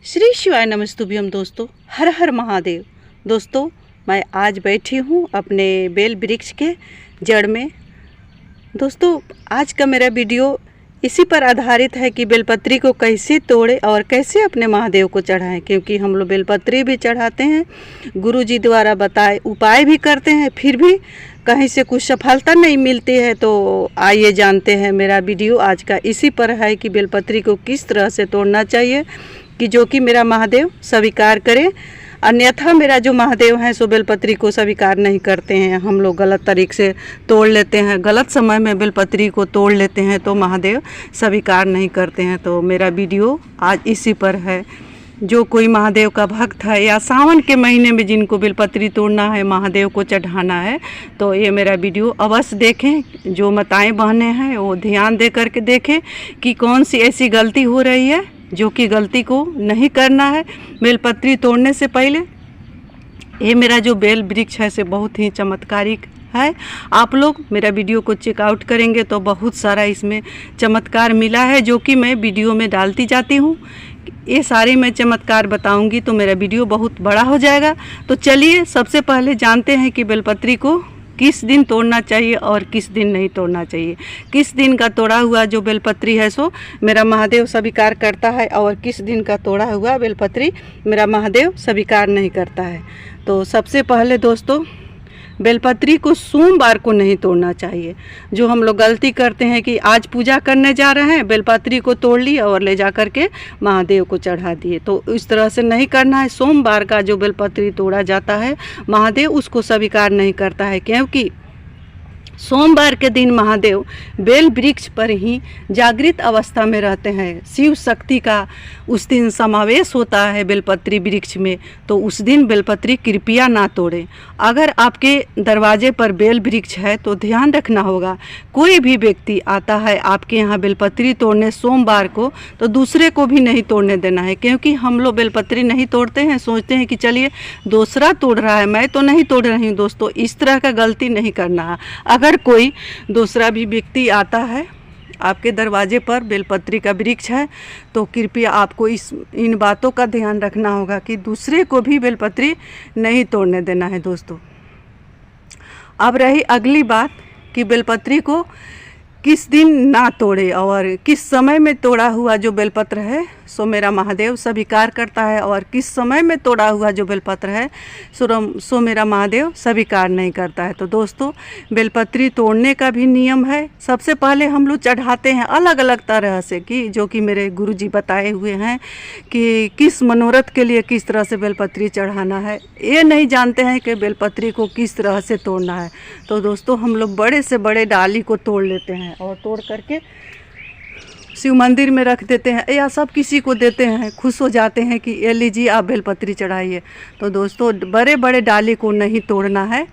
श्री शिवाय नमस्तुभ्यम दोस्तों, हर हर महादेव। दोस्तों, मैं आज बैठी हूँ अपने बेल वृक्ष के जड़ में। दोस्तों, आज का मेरा वीडियो इसी पर आधारित है कि बेलपत्री को कैसे तोड़े और कैसे अपने महादेव को चढ़ाएं, क्योंकि हम लोग बेलपत्री भी चढ़ाते हैं, गुरु जी द्वारा बताए उपाय भी करते हैं, फिर भी कहीं से कुछ सफलता नहीं मिलती है। तो आइए जानते हैं। मेरा वीडियो आज का इसी पर है कि बेलपत्री को किस तरह से तोड़ना चाहिए कि जो कि मेरा महादेव स्वीकार करे। अन्यथा मेरा जो महादेव हैं सो बेलपत्री को स्वीकार नहीं करते हैं। हम लोग गलत तरीके से तोड़ लेते हैं, गलत समय में बेलपत्री को तोड़ लेते हैं तो महादेव स्वीकार नहीं करते हैं। तो मेरा वीडियो आज इसी पर है। जो कोई महादेव का भक्त है या सावन के महीने में जिनको बेलपत्री तोड़ना है, महादेव को चढ़ाना है, तो ये मेरा वीडियो अवश्य देखें। जो माताएं बहनें हैं वो ध्यान दे करके देखें कि कौन सी ऐसी गलती हो रही है जो कि गलती को नहीं करना है बेलपत्री तोड़ने से पहले। ये मेरा जो बेल वृक्ष है से बहुत ही चमत्कारिक है। आप लोग मेरा वीडियो को चेकआउट करेंगे तो बहुत सारा इसमें चमत्कार मिला है जो कि मैं वीडियो में डालती जाती हूँ। ये सारे मैं चमत्कार बताऊंगी तो मेरा वीडियो बहुत बड़ा हो जाएगा। तो चलिए सबसे पहले जानते हैं कि बेलपत्री को किस दिन तोड़ना चाहिए और किस दिन नहीं तोड़ना चाहिए। किस दिन का तोड़ा हुआ जो बेलपत्री है सो मेरा महादेव स्वीकार करता है और किस दिन का तोड़ा हुआ बेलपत्री मेरा महादेव स्वीकार नहीं करता है। तो सबसे पहले दोस्तों, बेलपत्री को सोमवार को नहीं तोड़ना चाहिए। जो हम लोग गलती करते हैं कि आज पूजा करने जा रहे हैं, बेलपत्री को तोड़ लिए और ले जा कर के महादेव को चढ़ा दिए। तो इस तरह से नहीं करना है। सोमवार का जो बेलपत्री तोड़ा जाता है महादेव उसको स्वीकार नहीं करता है, क्योंकि सोमवार के दिन महादेव बेल वृक्ष पर ही जागृत अवस्था में रहते हैं। शिव शक्ति का उस दिन समावेश होता है बेलपत्री वृक्ष में। तो उस दिन बेलपत्री कृपया ना तोड़ें। अगर आपके दरवाजे पर बेल वृक्ष है तो ध्यान रखना होगा, कोई भी व्यक्ति आता है आपके यहाँ बेलपत्री तोड़ने सोमवार को तो दूसरे को भी नहीं तोड़ने देना है। क्योंकि हम लोग बेलपत्री नहीं तोड़ते हैं, सोचते हैं कि चलिए दूसरा तोड़ रहा है, मैं तो नहीं तोड़ रही हूँ। दोस्तों, इस तरह का गलती नहीं करना है। अगर कोई दूसरा भी व्यक्ति आता है आपके दरवाजे पर, बेलपत्री का वृक्ष है, तो कृपया आपको इन बातों का ध्यान रखना होगा कि दूसरे को भी बेलपत्री नहीं तोड़ने देना है। दोस्तों, अब रही अगली बात कि बेलपत्री को किस दिन ना तोड़े और किस समय में तोड़ा हुआ जो बेलपत्र है सो मेरा महादेव स्वीकार करता है और किस समय में तोड़ा हुआ जो बेलपत्र है सो मेरा महादेव स्वीकार नहीं करता है। तो दोस्तों, बेलपत्री तोड़ने का भी नियम है। सबसे पहले हम लोग चढ़ाते हैं अलग अलग तरह से कि जो कि मेरे गुरुजी बताए हुए हैं कि किस मनोरथ के लिए किस तरह से बेलपत्री चढ़ाना है। ये नहीं जानते हैं कि बेलपत्री को किस तरह से तोड़ना है। तो दोस्तों, हम लोग बड़े से बड़े डाली को तोड़ लेते हैं और तोड़ करके शिव मंदिर में रख देते हैं या सब किसी को देते हैं। खुश हो जाते हैं कि ये लीजिए आप बेलपत्री चढ़ाइए। तो दोस्तों, बड़े बड़े डाली को नहीं तोड़ना है,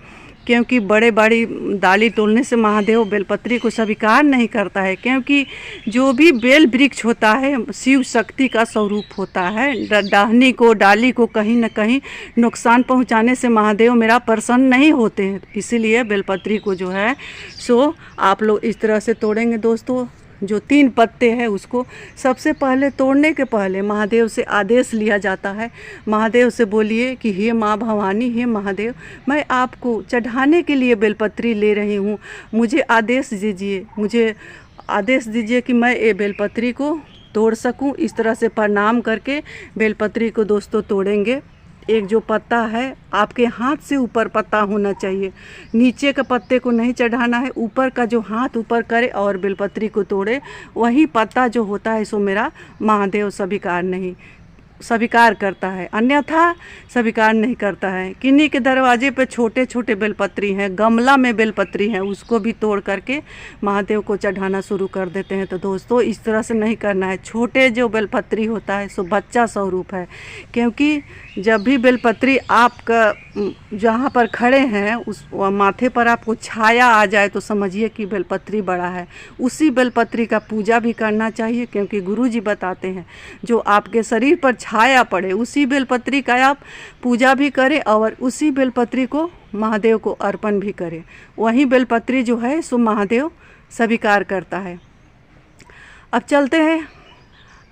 क्योंकि बड़े बड़ी डाली तोड़ने से महादेव बेलपत्री को स्वीकार नहीं करता है। क्योंकि जो भी बेल वृक्ष होता है शिव शक्ति का स्वरूप होता है। डाहनी को, डाली को कहीं न कहीं नुकसान पहुंचाने से महादेव मेरा प्रसन्न नहीं होते हैं। इसीलिए बेलपत्री को जो है सो आप लोग इस तरह से तोड़ेंगे। दोस्तों, जो 3 पत्ते हैं उसको सबसे पहले तोड़ने के पहले महादेव से आदेश लिया जाता है। महादेव से बोलिए कि हे माँ भवानी, हे महादेव, मैं आपको चढ़ाने के लिए बेलपत्री ले रही हूँ, मुझे आदेश दीजिए, मुझे आदेश दीजिए कि मैं ये बेलपत्री को तोड़ सकूँ। इस तरह से प्रणाम करके बेलपत्री को दोस्तों तोड़ेंगे। एक जो पत्ता है आपके हाथ से ऊपर पत्ता होना चाहिए, नीचे के पत्ते को नहीं चढ़ाना है। ऊपर का जो हाथ ऊपर करे और बेलपत्री को तोड़े, वही पत्ता जो होता है सो मेरा महादेव स्वीकार करता है, अन्यथा स्वीकार नहीं करता है। किन्हीं के दरवाजे पे छोटे छोटे बेलपत्री हैं, गमला में बेलपत्री हैं, उसको भी तोड़ करके महादेव को चढ़ाना शुरू कर देते हैं। तो दोस्तों, इस तरह से नहीं करना है। छोटे जो बेलपत्री होता है सो बच्चा स्वरूप है। क्योंकि जब भी बेलपत्री आपका जहाँ पर खड़े हैं उस माथे पर आपको छाया आ जाए तो समझिए कि बेलपत्री बड़ा है। उसी बेलपत्री का पूजा भी करना चाहिए, क्योंकि गुरुजी बताते हैं जो आपके शरीर पर छाया पड़े उसी बेलपत्री का आप पूजा भी करें और उसी बेलपत्री को महादेव को अर्पण भी करें। वही बेलपत्री जो है सो महादेव स्वीकार करता है। अब चलते हैं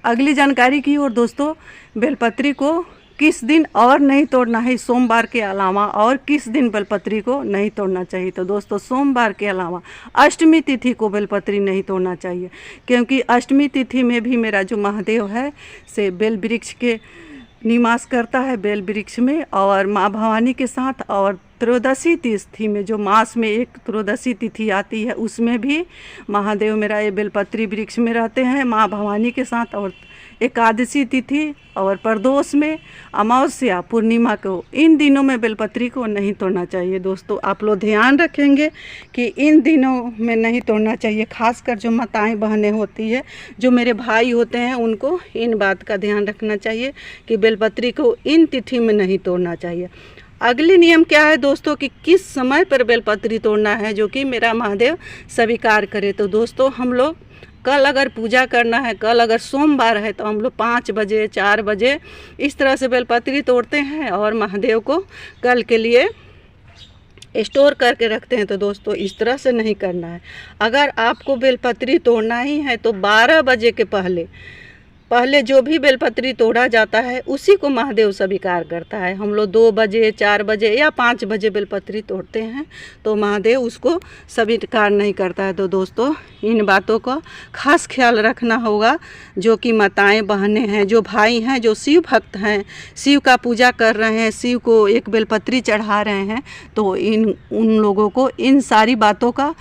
अगली जानकारी की ओर दोस्तों, बेलपत्री को किस दिन और नहीं तोड़ना है सोमवार के अलावा, और किस दिन बेलपत्री को नहीं तोड़ना चाहिए। तो दोस्तों सोमवार के अलावा अष्टमी तिथि को बेलपत्री नहीं तोड़ना चाहिए, क्योंकि अष्टमी तिथि में भी मेरा जो महादेव है से बेल वृक्ष के निवास करता है, बेल वृक्ष में, और माँ भवानी के साथ। और त्रयोदशी तिथि में, जो मास में एक त्रयोदशी तिथि आती है, उसमें भी महादेव मेरा ये बेलपत्री वृक्ष में रहते हैं माँ भवानी के साथ। और एकादशी तिथि और प्रदोष में, अमावस्या, पूर्णिमा को, इन दिनों में बेलपत्री को नहीं तोड़ना चाहिए। दोस्तों आप लोग ध्यान रखेंगे कि इन दिनों में नहीं तोड़ना चाहिए। खासकर जो माताएं बहनें होती है, जो मेरे भाई होते हैं, उनको इन बात का ध्यान रखना चाहिए कि बेलपत्री को इन तिथि में नहीं तोड़ना चाहिए। अगली नियम क्या है दोस्तों कि किस समय पर बेलपत्री तोड़ना है, जो कि मेरा महादेव स्वीकार करे। तो दोस्तों हम लोग कल अगर पूजा करना है, कल अगर सोमवार है, तो हम लोग 5 बजे 4 बजे इस तरह से बेलपत्री तोड़ते हैं और महादेव को कल के लिए स्टोर करके रखते हैं। तो दोस्तों इस तरह से नहीं करना है। अगर आपको बेलपत्री तोड़ना ही है तो 12 बजे के पहले जो भी बेलपत्री तोड़ा जाता है उसी को महादेव स्वीकार करता है। हम लोग 2 बजे 4 बजे या 5 बजे बेलपत्री तोड़ते हैं तो महादेव उसको स्वीकार नहीं करता है। तो दोस्तों इन बातों का खास ख्याल रखना होगा। जो कि माताएं बहनें हैं, जो भाई हैं, जो शिव भक्त हैं, शिव का पूजा कर रहे हैं, शिव को एक बेलपत्री चढ़ा रहे हैं, तो उन लोगों को इन सारी बातों का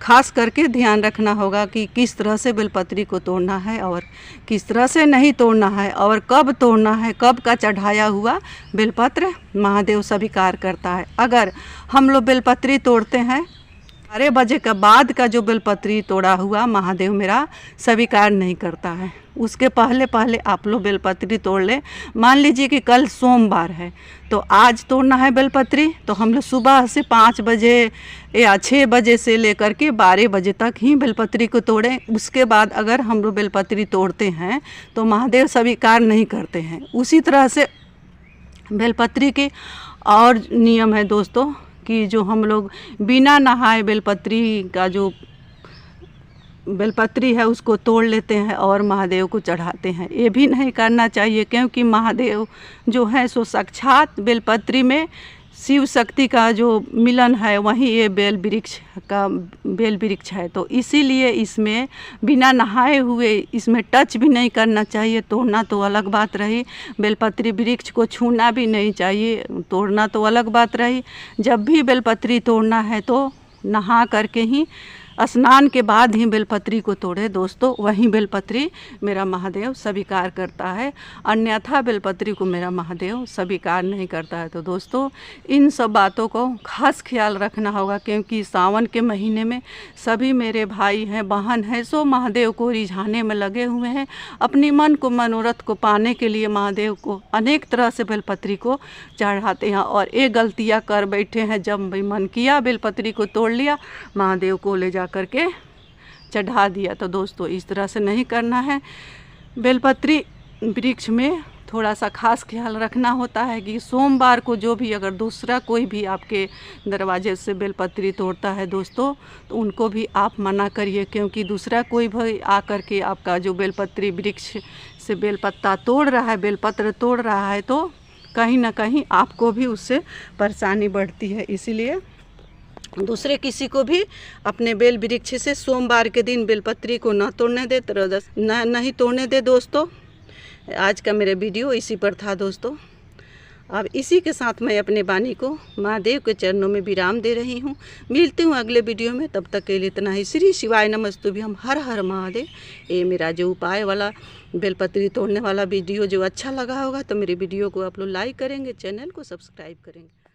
खास करके ध्यान रखना होगा कि किस तरह से बेलपत्री को तोड़ना है और किस तरह से नहीं तोड़ना है, और कब तोड़ना है, कब का चढ़ाया हुआ बेलपत्र महादेव स्वीकार करता है। अगर हम लोग बेलपत्री तोड़ते हैं 12 बजे के बाद का जो बेलपत्री तोड़ा हुआ महादेव मेरा स्वीकार नहीं करता है। उसके पहले आप लोग बेलपत्री तोड़ लें। मान लीजिए कि कल सोमवार है तो आज तोड़ना है बेलपत्री, तो हम लोग सुबह से 5 बजे या 6 बजे से लेकर के 12 बजे तक ही बेलपत्री को तोड़ें। उसके बाद अगर हम लोग बेलपत्री तोड़ते हैं तो महादेव स्वीकार नहीं करते हैं। उसी तरह से बेलपत्री के और नियम है दोस्तों कि जो हम लोग बिना नहाए बेलपत्री का जो बेलपत्री है उसको तोड़ लेते हैं और महादेव को चढ़ाते हैं। ये भी नहीं करना चाहिए, क्योंकि महादेव जो है सो साक्षात बेलपत्री में शिव शक्ति का जो मिलन है, वहीं ये बेल वृक्ष है। तो इसीलिए इसमें बिना नहाए हुए इसमें टच भी नहीं करना चाहिए। तोड़ना तो अलग बात रही, बेलपत्री वृक्ष को छूना भी नहीं चाहिए, तोड़ना तो अलग बात रही। जब भी बेलपत्री तोड़ना है तो नहा करके ही, स्नान के बाद ही बेलपत्री को तोड़े दोस्तों, वहीं बेलपत्री मेरा महादेव स्वीकार करता है, अन्यथा बेलपत्री को मेरा महादेव स्वीकार नहीं करता है। तो दोस्तों इन सब बातों को खास ख्याल रखना होगा, क्योंकि सावन के महीने में सभी मेरे भाई हैं, बहन हैं, सो महादेव को रिझाने में लगे हुए हैं। अपनी मन को, मनोरथ को पाने के लिए महादेव को अनेक तरह से बेलपत्री को चढ़ाते हैं, और ये गलतियाँ कर बैठे हैं। जब भी मन किया बेलपत्री को तोड़ लिया, महादेव को ले जा करके चढ़ा दिया। तो दोस्तों इस तरह से नहीं करना है। बेलपत्री वृक्ष में थोड़ा सा खास ख्याल रखना होता है कि सोमवार को जो भी अगर दूसरा कोई भी आपके दरवाजे से बेलपत्री तोड़ता है दोस्तों, तो उनको भी आप मना करिए, क्योंकि दूसरा कोई भी आकर के आपका जो बेलपत्री वृक्ष से बेलपत्ता तोड़ रहा है, बेलपत्र तोड़ रहा है, तो कहीं ना कहीं आपको भी उससे परेशानी बढ़ती है। इसीलिए दूसरे किसी को भी अपने बेल वृक्ष से सोमवार के दिन बेलपत्री को न तोड़ने दे, नहीं तोड़ने दे दोस्तों। आज का मेरा वीडियो इसी पर था दोस्तों। अब इसी के साथ मैं अपने वाणी को महादेव के चरणों में विराम दे रही हूँ। मिलती हूँ अगले वीडियो में, तब तक के लिए इतना ही। श्री शिवाय नमस्तुभ्यम, हर हर महादेव। ये मेरा जो उपाय वाला बेलपत्री तोड़ने वाला वीडियो जो अच्छा लगा होगा तो मेरे वीडियो को आप लोग लाइक करेंगे, चैनल को सब्सक्राइब करेंगे।